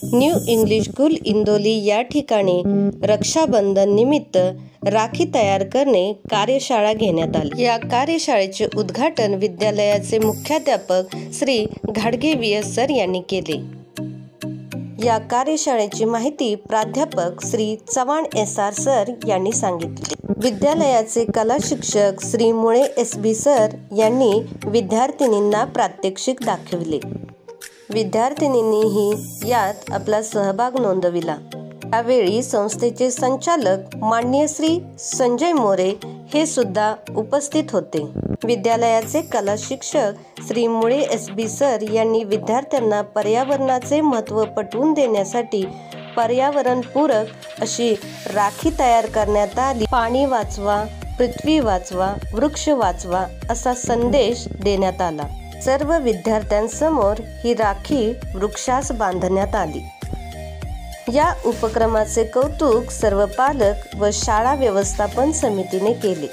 New English school Indoli या ठिकाणी रक्षाबंधन निमित्त राखी तयार करणे कार्यशाळा घेण्यात आली। या कार्यशाळेचे उद्घाटन विद्यालयाचे मुख्याध्यापक श्री घाडगे VS सर यांनी केले। या कार्यशाळेची माहिती प्राध्यापक श्री चव्हाण SR सर यांनी सांगितली। विद्यालयाचे कला शिक्षक श्री मुळे SB सर यांनी विद्यार्थिनींना प्रात्यक्षिक दाखविले। विद्यार्थिनींनीही यात आपला सहभाग नोंदविला। यावेळी संस्थेचे संचालक माननीय श्री संजय मोरे हे सुद्धा उपस्थित होते। विद्यालयाचे कला शिक्षक श्री मुळे SB सर यांनी विद्यार्थ्यांना पर्यावरणाचे महत्त्व पटवून देण्यासाठी पर्यावरणपूरक अशी राखी तयार करण्यात आली। पाणी वाचवा, पृथ्वी वाचवा, वृक्ष वाचवा असा संदेश देण्यात आला। सर्व विद्यार्थ्यांसमोर ही राखी वृक्षास बांधण्यात आली। या उपक्रमाचे कौतुक सर्व पालक व शाळा व्यवस्थापन समितीने केले।